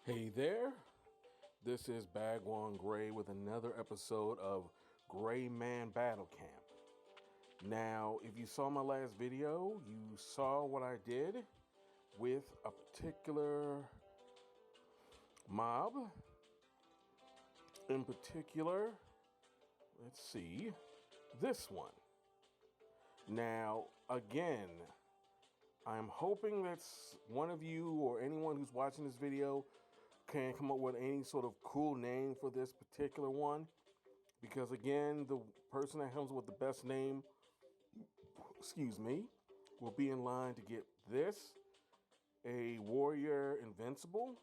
Hey there, this is Bagwan Gray with another episode of Gray Man Battle Camp. Now, if you saw my last video, you saw what I did with a particular mob. In particular, let's see, this one. Now, again, I'm hoping that one of you or anyone who's watching this video can come up with any sort of cool name for this particular one, because again, the person that comes with the best name, will be in line to get this, a warrior invincible.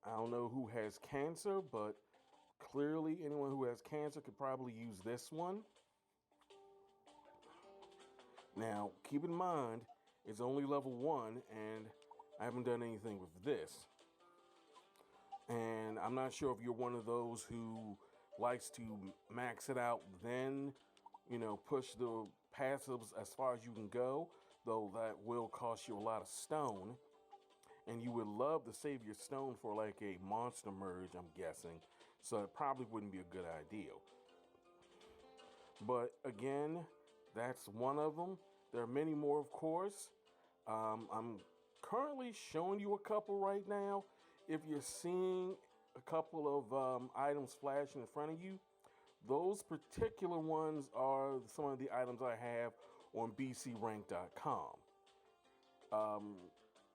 I don't know who has cancer, but clearly anyone who has cancer could probably use this one. Now, keep in mind, it's only level 1 and I haven't done anything with this. And I'm not sure if you're one of those who likes to max it out, then, push the passives as far as you can go, though that will cost you a lot of stone. And you would love to save your stone for like a monster merge, I'm guessing. So it probably wouldn't be a good idea. But again, that's one of them. There are many more, of course. I'm currently showing you a couple right now. If you're seeing a couple of items flashing in front of you, those particular ones are some of the items I have on bcrank.com.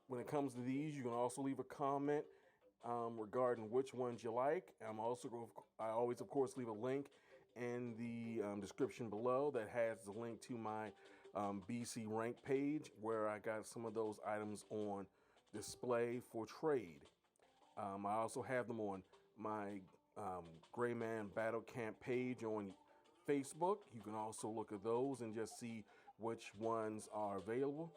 When it comes to these, you can also leave a comment regarding which ones you like. I always, of course, leave a link in the description below that has the link to my BC Rank page, where I got some of those items on display for trade. I also have them on my Gray Man Battle Camp page on Facebook. You can also look at those and just see which ones are available.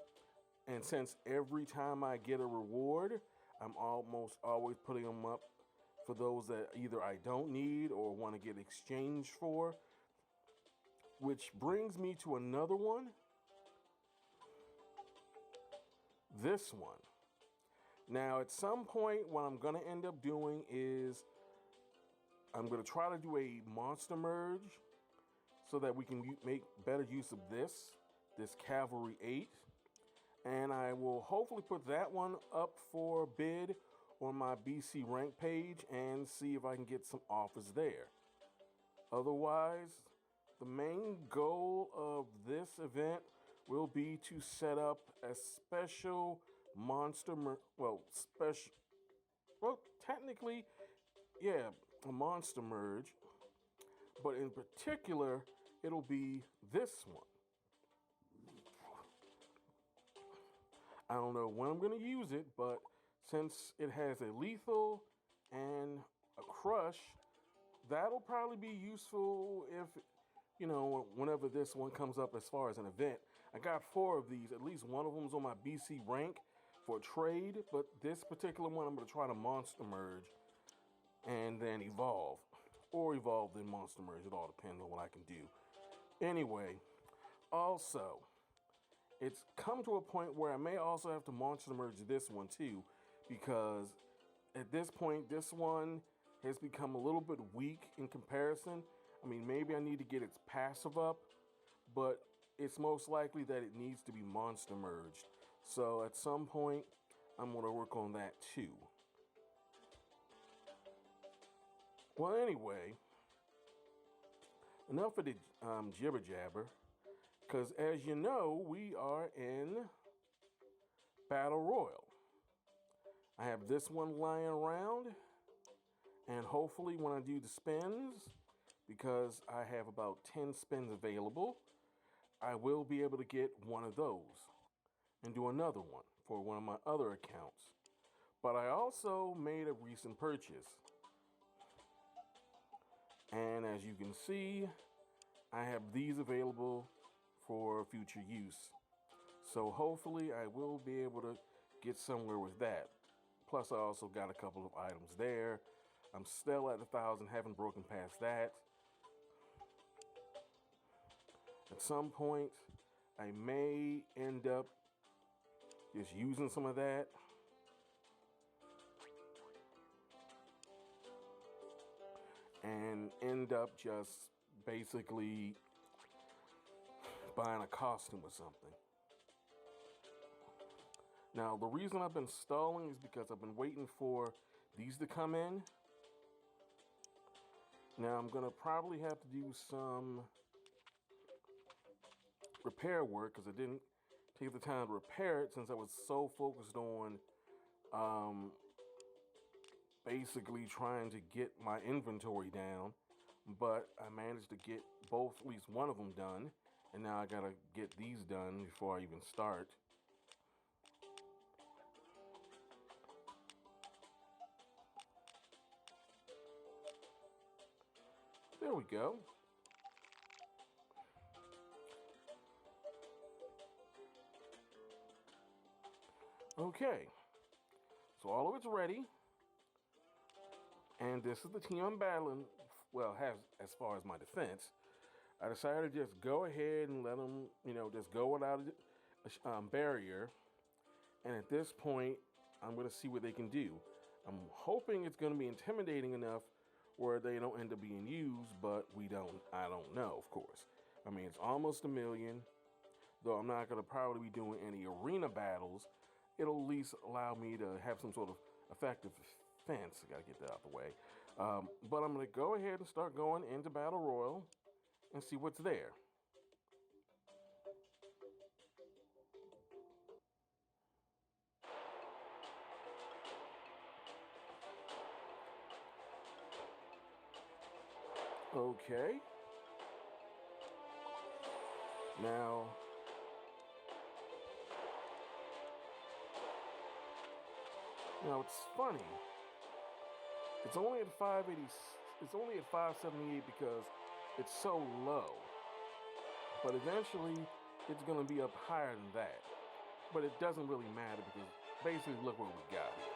And since every time I get a reward, I'm almost always putting them up for those that either I don't need or want to get exchanged for. Which brings me to another one. This one. Now, at some point, what I'm going to end up doing is I'm going to try to do a monster merge so that we can make better use of this Cavalry 8. And I will hopefully put that one up for bid on my BC Rank page and see if I can get some offers there. Otherwise, the main goal of this event will be to set up a special technically, yeah, a monster merge, but in particular, it'll be this one. I don't know when I'm going to use it, but since it has a lethal and a crush, that'll probably be useful if, whenever this one comes up as far as an event. I got 4 of these. At least one of them's on my BC rank for trade, but this particular one I'm going to try to monster merge and then evolve. Or evolve then monster merge. It all depends on what I can do. Anyway, also, it's come to a point where I may also have to monster merge this one too, because at this point, this one has become a little bit weak in comparison. I mean, maybe I need to get its passive up, but it's most likely that it needs to be monster merged. So at some point, I'm going to work on that too. Well, anyway, enough of the jibber jabber. Because as you know, we are in Battle Royale. I have this one lying around. And hopefully when I do the spins, because I have about 10 spins available, I will be able to get one of those and do another one for one of my other accounts. But I also made a recent purchase. And as you can see, I have these available for future use. So hopefully I will be able to get somewhere with that. Plus I also got a couple of items there. I'm still at 1,000, haven't broken past that. At some point, I may end up just using some of that. and end up just basically buying a costume or something. Now, the reason I've been stalling is because I've been waiting for these to come in. Now, I'm going to probably have to do some repair work because I didn't take the time to repair it since I was so focused on basically trying to get my inventory down. But I managed to get at least one of them done. And now I got to get these done before I even start. There we go. Okay, so all of it's ready, and this is the team I'm battling. Well, as far as my defense, I decided to just go ahead and let them, just go without a barrier. And at this point, I'm going to see what they can do. I'm hoping it's going to be intimidating enough where they don't end up being used, but I don't know, of course. I mean, it's almost 1 million, though I'm not going to probably be doing any arena battles. It'll at least allow me to have some sort of effective defense. I got to get that out the way. But I'm going to go ahead and start going into Battle Royale and see what's there. Okay. Now, it's funny. It's only at 580. It's only at 578 because it's so low. But eventually, it's going to be up higher than that. But it doesn't really matter because basically, look what we got here.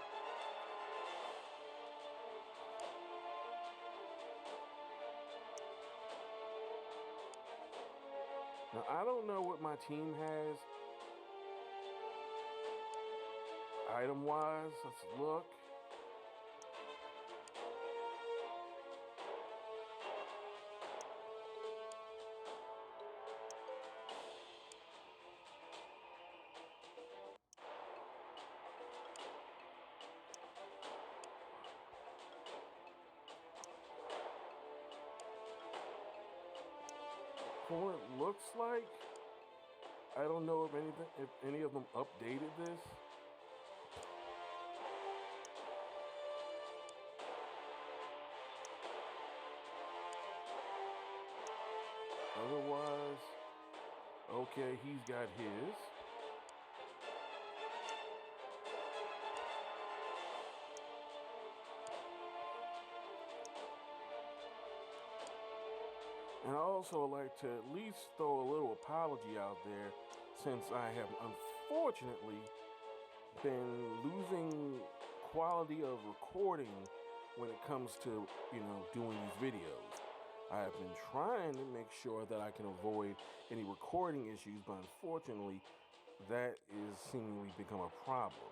Now, I don't know what my team has item-wise. Let's look. For what it looks like, I don't know if any of them updated this. Otherwise, okay, he's got his. And I also like to at least throw a little apology out there since I have unfortunately been losing quality of recording when it comes to, doing these videos. I have been trying to make sure that I can avoid any recording issues, but unfortunately, that is seemingly become a problem.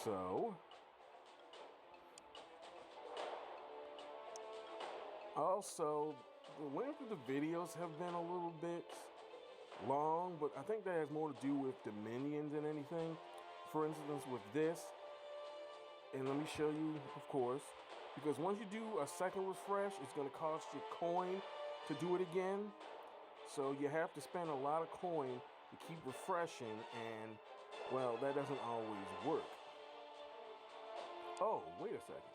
So, also, the length of the videos have been a little bit long, but I think that has more to do with the minions than anything. For instance, with this, and let me show you, of course, because once you do a second refresh, it's going to cost you coin to do it again. So you have to spend a lot of coin to keep refreshing, and, well, that doesn't always work. Oh, wait a second.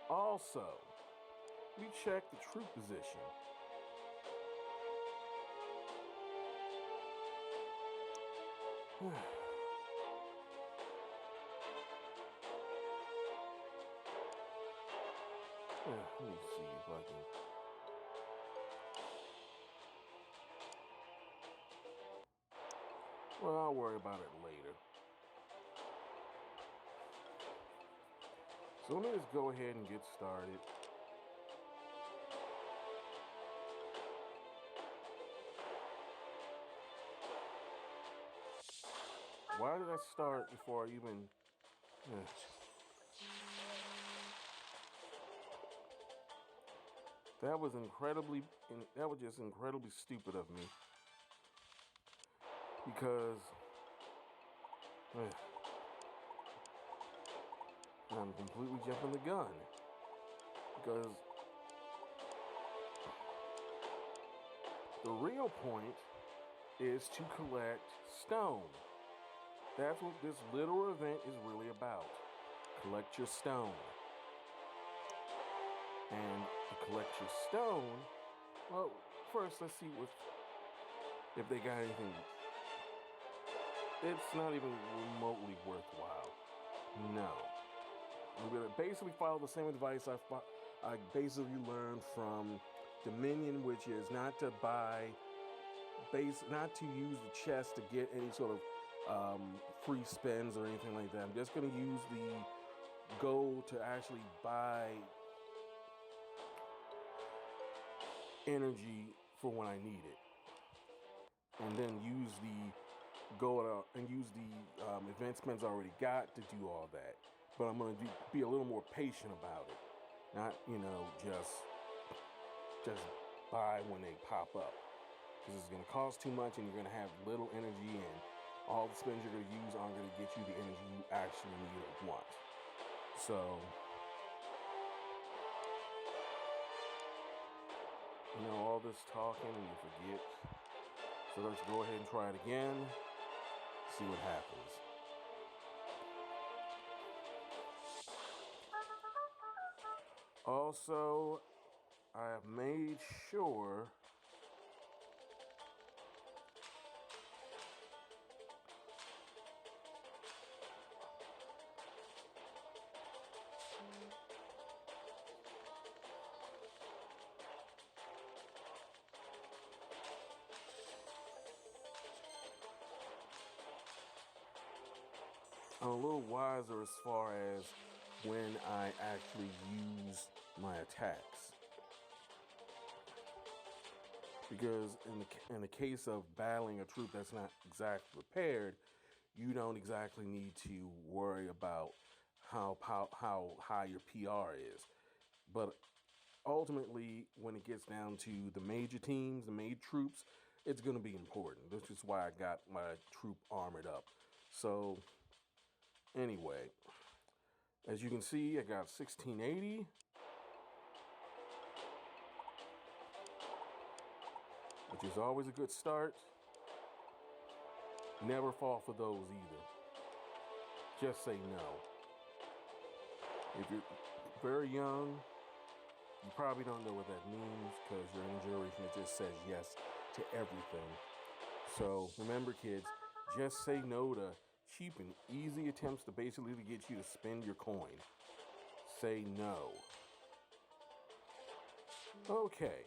Also, we check the troop position. Let me see if I can. Well, I'll worry about it later. So let me just go ahead and get started. Why did I start before I even... That was just incredibly stupid of me. Because I'm completely jumping the gun. Because the real point is to collect stone. That's what this little event is really about. Collect your stone. And to collect your stone, well, first let's see if they got anything. It's not even remotely worthwhile. No. I'm going to basically follow the same advice I basically learned from Dominion, which is not to use the chest to get any sort of free spins or anything like that. I'm just going to use the gold to actually buy energy for when I need it, and then use the gold and use the event spins I already got to do all that. But I'm going to be a little more patient about it, not just buy when they pop up, because it's going to cost too much and you're going to have little energy, and all the spins you're going to use aren't going to get you the energy you actually need or want. So all this talking and you forget. So let's go ahead and try it again, see what happens. Also, I have made sure I'm a little wiser as far as when I actually use my attacks. Because in the case of battling a troop that's not exactly prepared, you don't exactly need to worry about how high your PR is. But ultimately, when it gets down to the major teams, the major troops, it's going to be important. This is why I got my troop armored up. So anyway, as you can see, I got 1680. Which is always a good start. Never fall for those either. Just say no. If you're very young, you probably don't know what that means, because you're in a generation that just says yes to everything. So remember, kids, just say no to cheap and easy attempts to basically get you to spend your coin. Say no. Okay.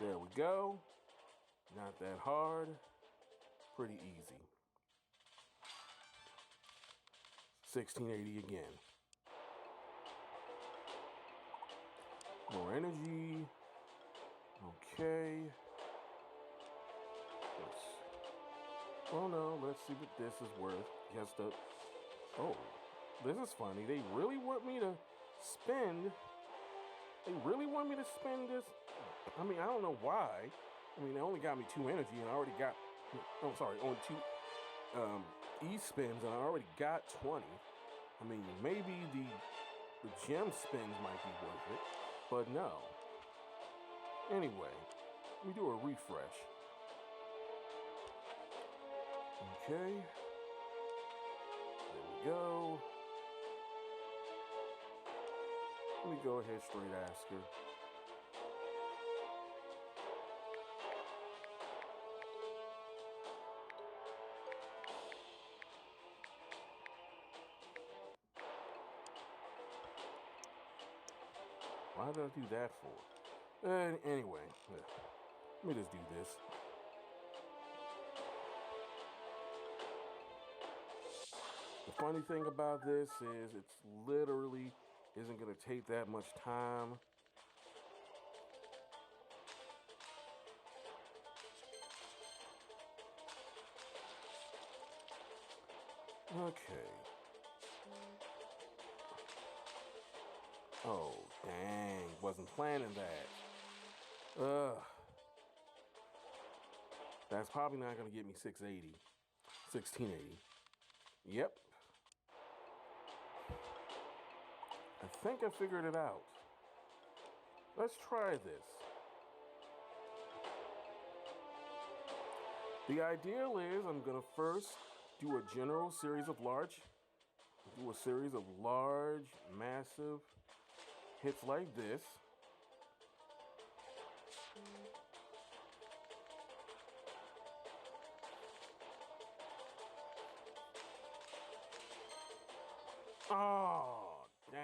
There we go. Not that hard. Pretty easy. 1680 again. More energy. Okay. Let's see what this is worth. This is funny. They really want me to spend this. I mean, I don't know why. I mean, they only got me 2 energy, and I already got. Only 2 E spins, and I already got 20. I mean, maybe the gem spins might be worth it, but no. Anyway, let me do a refresh. Okay. There we go. Let me go ahead, straight ask her. Why did I do that for? Anyway, let me just do this. The funny thing about this is it's literally isn't going to take that much time. Okay. Oh, dang. Wasn't planning that. Ugh. That's probably not going to get me 680. 1680. Yep. I think I figured it out. Let's try this. The ideal is I'm going to first do a general series of large, massive hits like this. Oh, damn.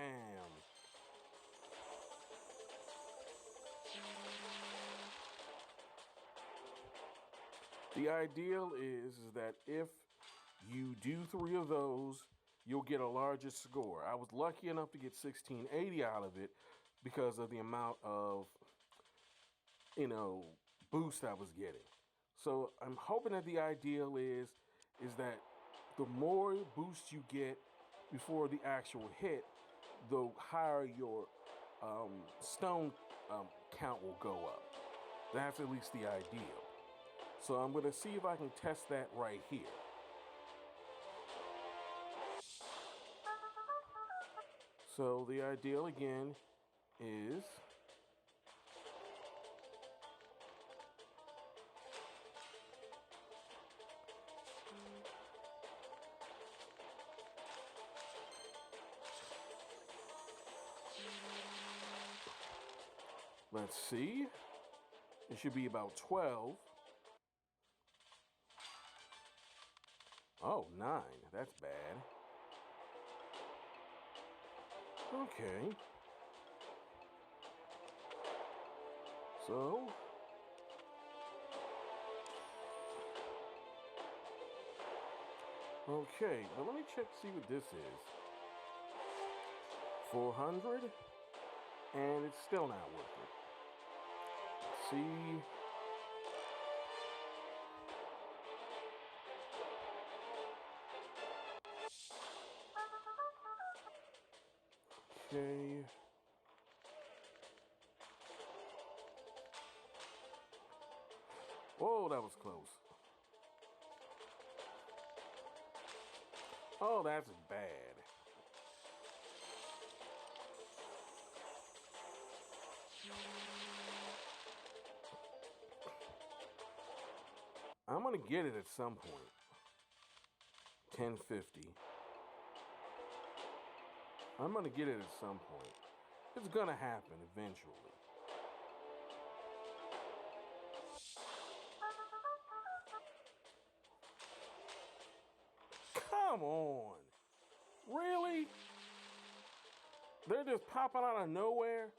The ideal is that if you do 3 of those, you'll get a larger score. I was lucky enough to get 1680 out of it because of the amount of, boost I was getting. So I'm hoping that the ideal is that the more boost you get before the actual hit, the higher your stone count will go up. That's at least the ideal. So I'm going to see if I can test that right here. So the ideal again is let's see. It should be about 12. Oh, 9. That's bad. Okay. So. Okay, but let me see what this is. 400, and it's still not worth it. Let's see. Okay. Whoa, that was close. Oh, that's bad. I'm gonna get it at some point. 1050. I'm gonna get it at some point. It's gonna happen eventually. Come on. Really? They're just popping out of nowhere?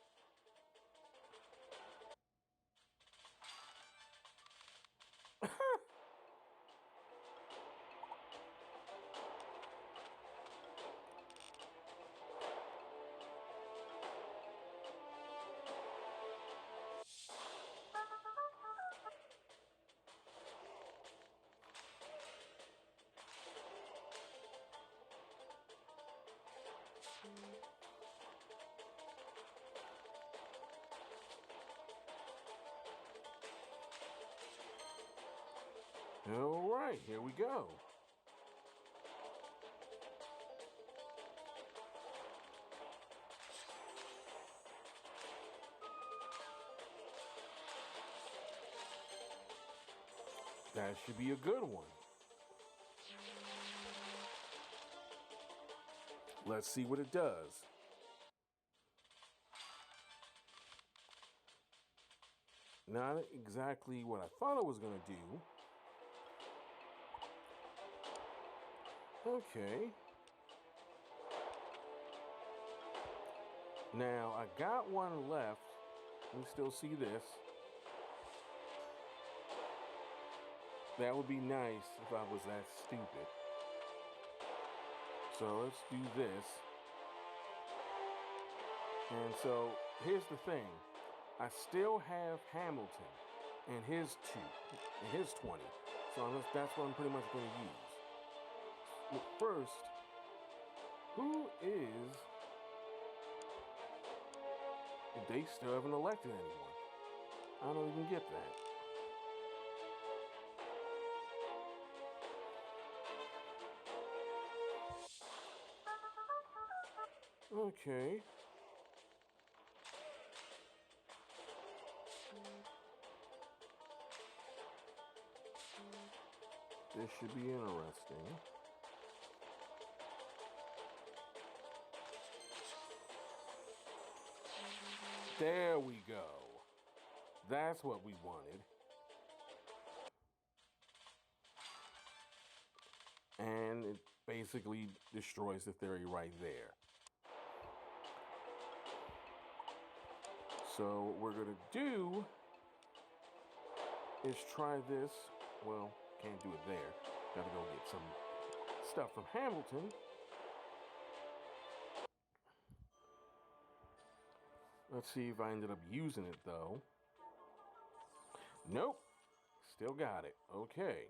All right, here we go. That should be a good one. Let's see what it does. Not exactly what I thought it was going to do. Okay. Now, I got one left. You still see this. That would be nice if I was that stupid. So let's do this. And so here's the thing. I still have Hamilton and his 20. So that's what I'm pretty much going to use. But first, who is... They still haven't elected anyone. I don't even get that. Okay. This should be interesting. There we go. That's what we wanted. And it basically destroys the theory right there. So what we're going to do is try this. Well, can't do it there. Gotta go get some stuff from Hamilton. Let's see if I ended up using it though. Nope. Still got it. Okay.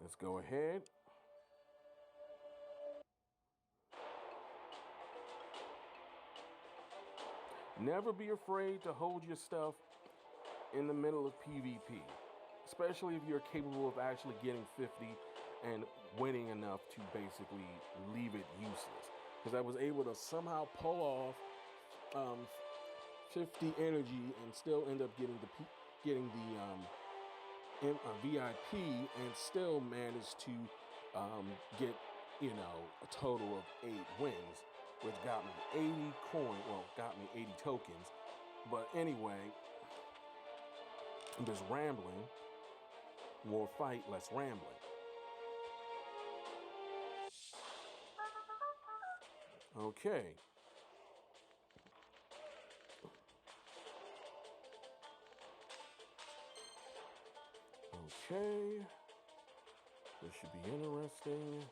Let's go ahead. Never be afraid to hold your stuff in the middle of PvP, especially if you're capable of actually getting 50 and winning enough to basically leave it useless. Because I was able to somehow pull off 50 energy and still end up getting the VIP and still managed to get, a total of 8 wins, which got me 80 coin, well, got me 80 tokens. But anyway, I'm just rambling. More fight, less rambling. Okay. Okay. This should be interesting.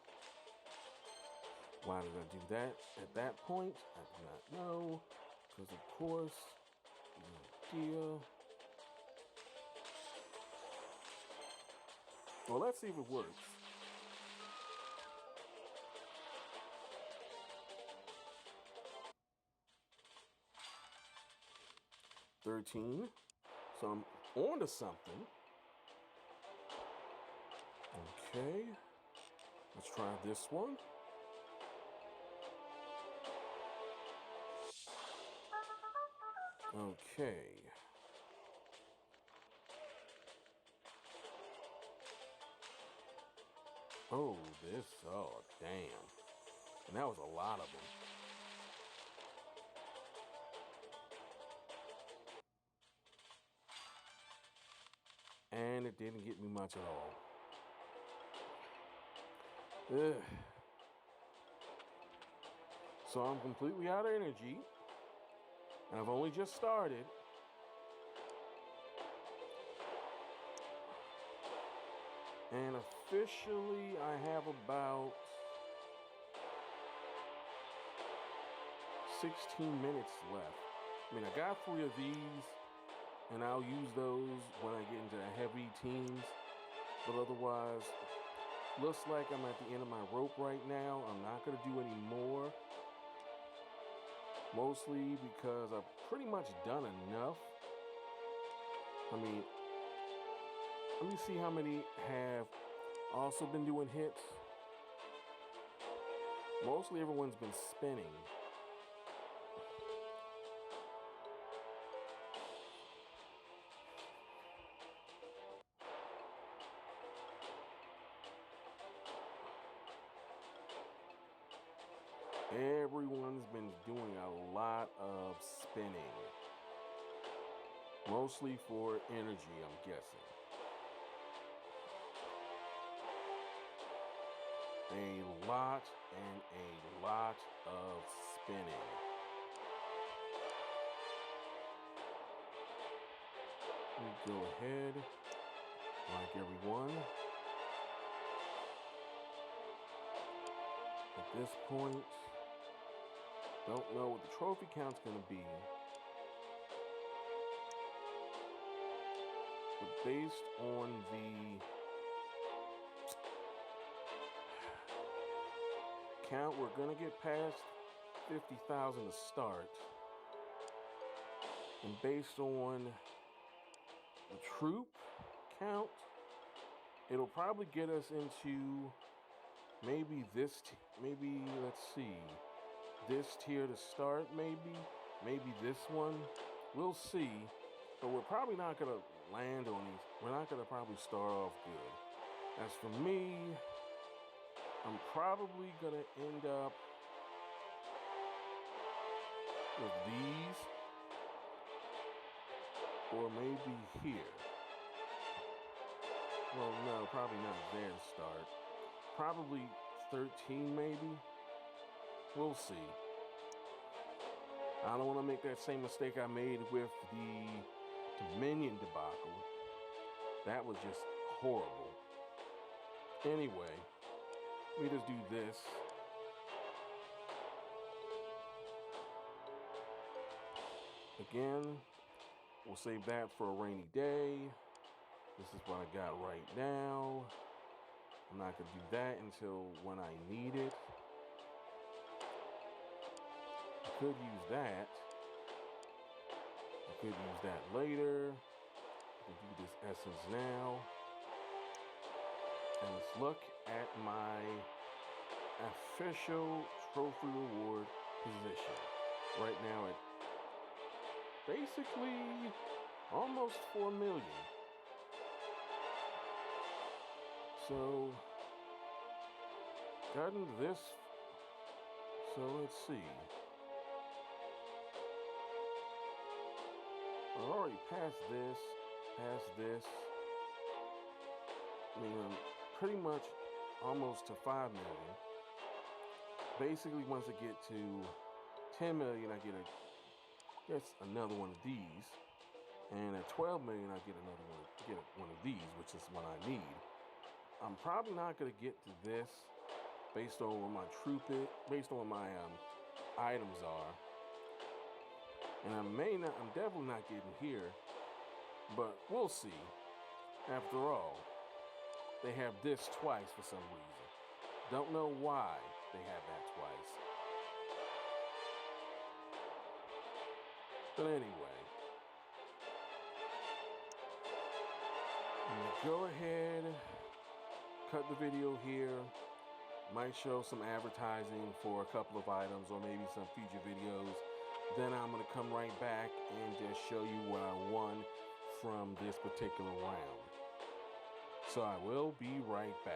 Why did I do that at that point? I do not know. Because, of course, no idea. Well, let's see if it works. $13. So I'm on to something. Okay. Let's try this one. Okay. Oh, damn. And that was a lot of them. And it didn't get me much at all. Ugh. So I'm completely out of energy. And I've only just started. And officially, I have about 16 minutes left. I mean, I got 3 of these, and I'll use those when I get into heavy teams. But otherwise, looks like I'm at the end of my rope right now. I'm not going to do any more. Mostly because I've pretty much done enough. I mean, let me see how many have also been doing hits. Mostly everyone's been spinning. Everyone's been doing a lot of spinning. Mostly for energy, I'm guessing. A lot and a lot of spinning. Let me go ahead, like everyone. At this point, don't know what the trophy count's gonna be. But based on the account, we're gonna get past 50,000 to start. And based on the troop count, it'll probably get us into maybe maybe, let's see, this tier to start, maybe this one. We'll see. But we're probably not gonna land on these. We're not gonna probably start off good. As for me, I'm probably gonna end up with these, or maybe here. Well, no, probably not there to start. Probably 13, maybe. We'll see. I don't want to make that same mistake I made with the Dominion debacle. That was just horrible. Anyway, let me just do this. Again, we'll save that for a rainy day. This is what I got right now. I'm not going to do that until when I need it. I could use that. I could use that later. I can do this essence now. And let's look at my official trophy reward position. Right now at basically almost 4 million. So, gotten this. So let's see. I already passed this. I mean, I'm pretty much almost to 5 million. Basically, once I get to 10 million, I get another one of these. And at 12 million, I get one of these, which is what I need. I'm probably not going to get to this based on what my based on what my items are. And I'm definitely not getting here, but we'll see. After all, they have this twice for some reason. Don't know why they have that twice. But anyway, I'm gonna go ahead, cut the video here. Might show some advertising for a couple of items or maybe some future videos. Then I'm going to come right back and just show you what I won from this particular round. So I will be right back.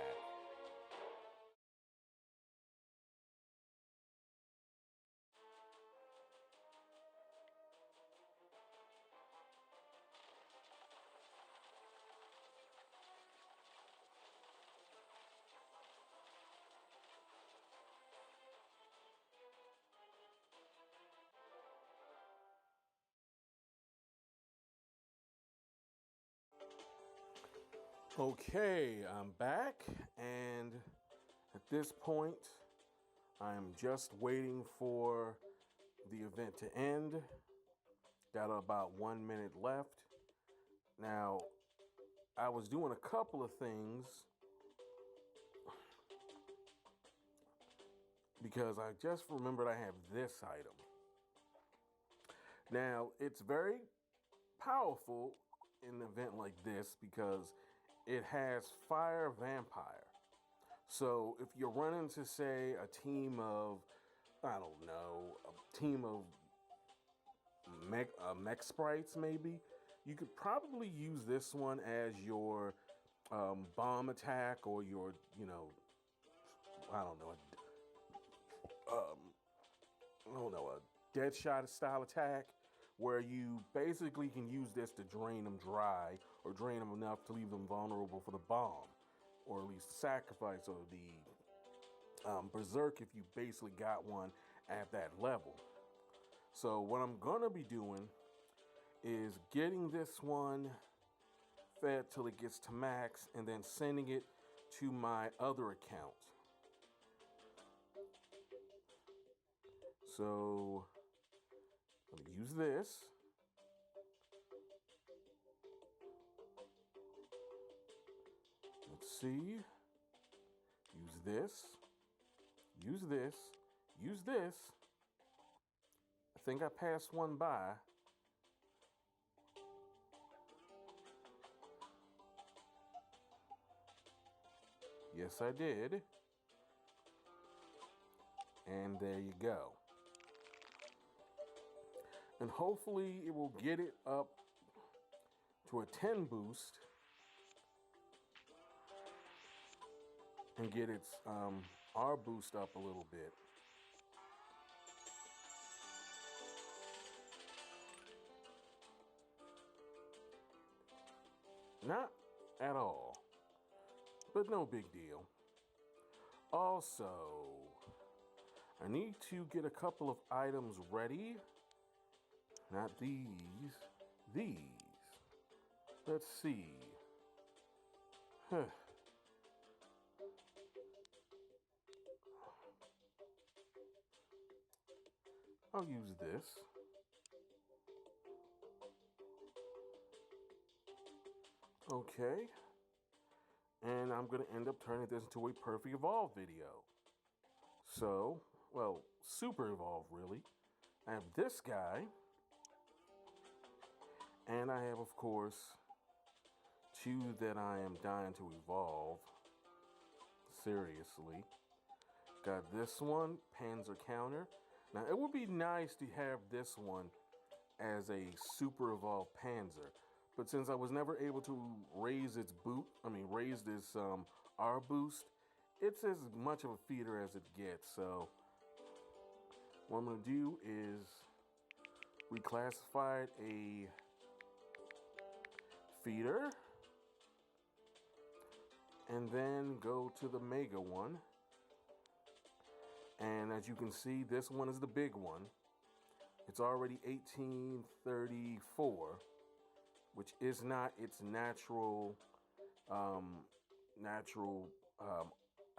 Okay, I'm back, and at this point, I'm just waiting for the event to end. Got about 1 minute left. Now, I was doing a couple of things because I just remembered I have this item. Now, it's very powerful in an event like this because it has fire vampire. So if you're running to, say, a team of, I don't know, a team of mech sprites maybe, you could probably use this one as your bomb attack or your, I don't know, a dead shot style attack, where you basically can use this to drain them dry or drain them enough to leave them vulnerable for the bomb, or at least sacrifice or the berserk if you basically got one at that level. So what I'm gonna be doing is getting this one fed till it gets to max and then sending it to my other account. So I'm gonna use this. Let's see. Use this. use this, use this. I think I passed one by. Yes, I did. And there you go. And hopefully it will get it up to a 10 boost and get its R boost up a little bit. Not at all, but no big deal. Also, I need to get a couple of items ready. Not these, these. Let's see. Huh. I'll use this. Okay. And I'm going to end up turning this into a perfect evolve video. So, well, super evolve really. I have this guy. And I have, of course, two that I am dying to evolve. Seriously. Got this one, Panzer Counter. Now, it would be nice to have this one as a super evolved Panzer. But since I was never able to raise its raise this R boost, it's as much of a feeder as it gets. So, what I'm going to do is reclassify a feeder and then go to the mega one. And as you can see, this one is the big one. It's already 1834, which is not its natural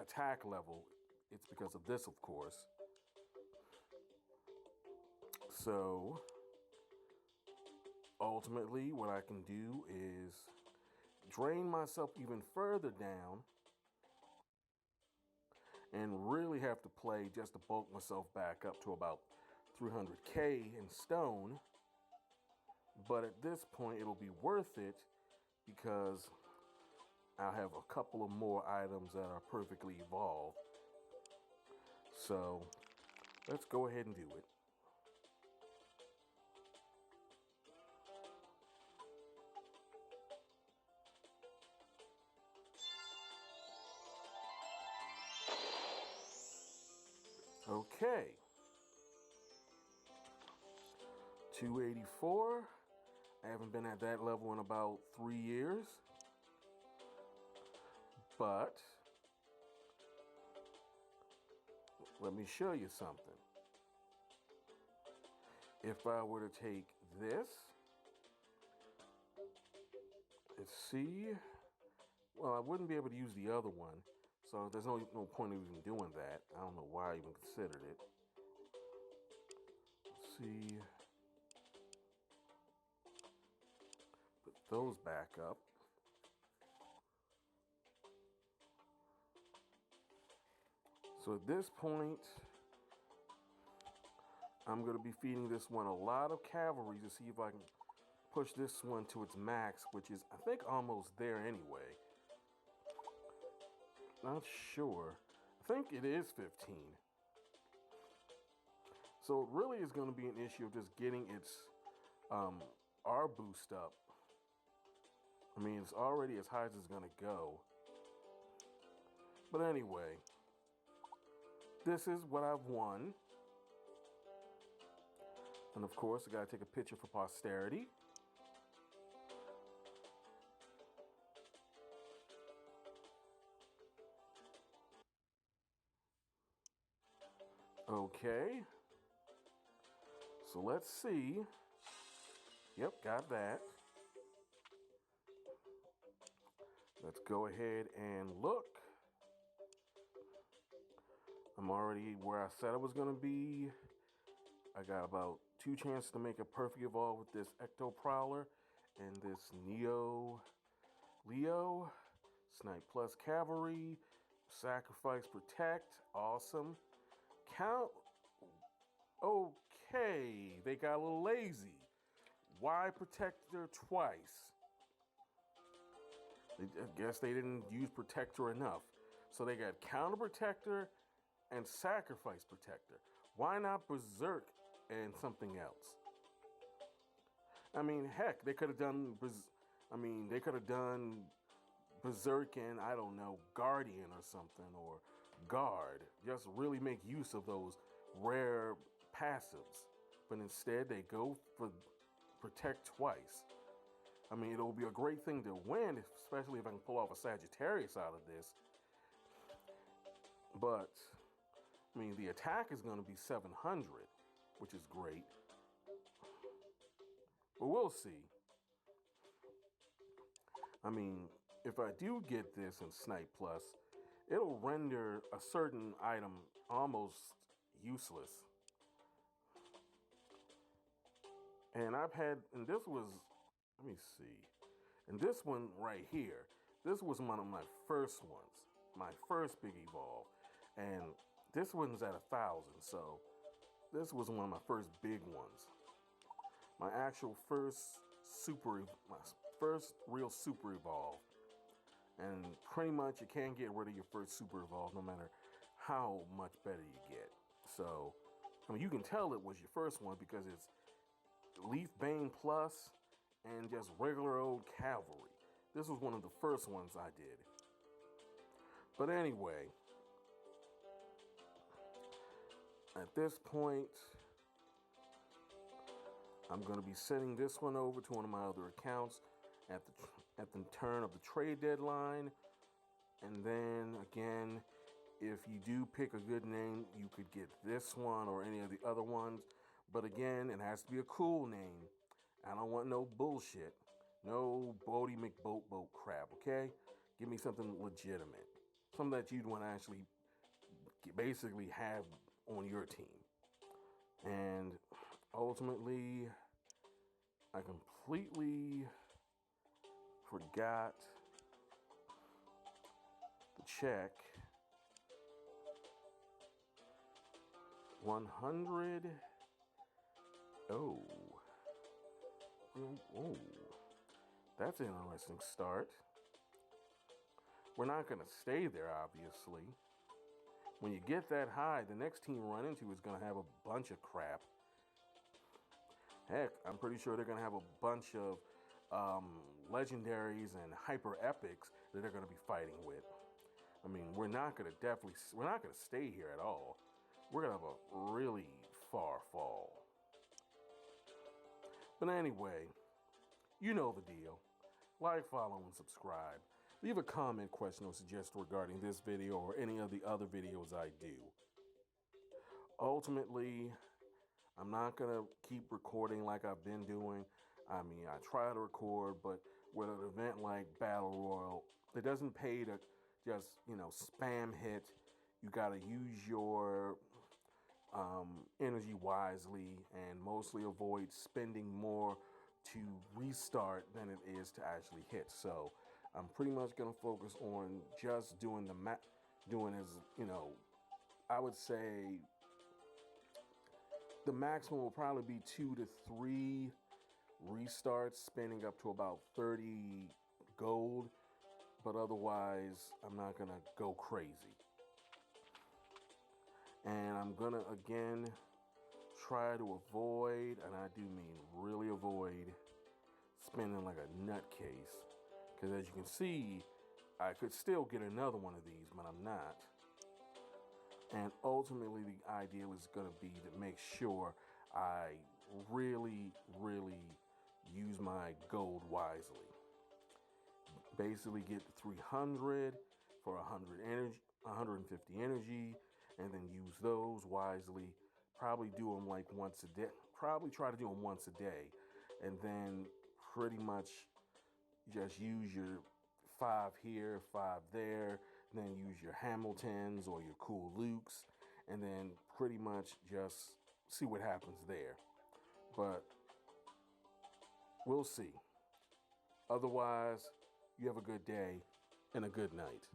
attack level. It's because of this, of course. So ultimately, what I can do is drain myself even further down and really have to play just to bulk myself back up to about 300k in stone. But at this point, it'll be worth it because I'll have a couple of more items that are perfectly evolved. So let's go ahead and do it. Okay. 284. I haven't been at that level in about 3 years. But let me show you something. If I were to take this, let's see. Well, I wouldn't be able to use the other one. So there's no point in even doing that. I don't know why I even considered it. Let's see. Put those back up. So at this point, I'm going to be feeding this one a lot of cavalry to see if I can push this one to its max, which is, I think, almost there anyway. Not sure. I think it is 15. So it really is going to be an issue of just getting its R boost up. I mean, it's already as high as it's going to go. But anyway, this is what I've won. And of course, I got to take a picture for posterity. Okay. So let's see. Yep, got that. Let's go ahead and look. I'm already where I said I was going to be. I got about 2 chances to make a perfect evolve with this Ecto Prowler and this Neo Leo. Snipe Plus Cavalry. Sacrifice, protect, awesome. Count, okay, they got a little lazy. Why protector twice? I guess they didn't use protector enough. So they got counter protector and sacrifice protector. Why not berserk and something else? I mean, heck, they could have done. They could have done berserk and I don't know, guardian or something, or guard. Just really make use of those rare passives. But instead, they go for protect twice. I mean, it'll be a great thing to win, especially if I can pull off a Sagittarius out of this. But, I mean, the attack is going to be 700, which is great. But we'll see. I mean, if I do get this in Snipe Plus, it'll render a certain item almost useless. And and this was, let me see. And this one right here, this was one of my first ones, my first big evolve. And this one's at 1,000, so this was one of my first big ones. My first real super evolve. And pretty much you can't get rid of your first super evolve no matter how much better you get. So, I mean, you can tell it was your first one because it's Leaf Bane Plus and just regular old cavalry. This was one of the first ones I did. But anyway, at this point, I'm going to be sending this one over to one of my other accounts at the turn of the trade deadline. And then again, if you do pick a good name, you could get this one or any of the other ones. But again, it has to be a cool name. I don't want no bullshit. No Bodie McBoat boat crap, okay? Give me something legitimate. Something that you'd want to actually basically have on your team. And ultimately, I completely forgot to check 100. Oh, that's an interesting start. We're not going to stay there, obviously. When you get that high, the next team you run into is going to have a bunch of crap. Heck, I'm pretty sure they're going to have a bunch of legendaries and hyper epics that they're going to be fighting with. I mean, we're not going to stay here at all. We're going to have a really far fall. But anyway, you know the deal. Like, follow, and subscribe. Leave a comment, question, or suggestion regarding this video or any of the other videos I do. Ultimately, I'm not going to keep recording like I've been doing. I mean, I try to record, but with an event like Battle Royale, it doesn't pay to just, spam hit. You got to use your energy wisely and mostly avoid spending more to restart than it is to actually hit. So I'm pretty much going to focus on just doing I would say the maximum will probably be 2 to 3 restarts, spending up to about 30 gold. But otherwise, I'm not going to go crazy. And I'm going to, again, try to avoid, and I do mean really avoid, spending like a nutcase. Because as you can see, I could still get another one of these, but I'm not. And ultimately, the ideal is going to be to make sure I really, really use my gold wisely. Basically get the 300 for 100 energy, 150 energy, and then use those wisely. Probably do them like once a day. Probably try to do them once a day. And then pretty much just use your 5 here, 5 there. Then use your Hamiltons or your Cool Lukes. And then pretty much just see what happens there. But we'll see. Otherwise, you have a good day and a good night.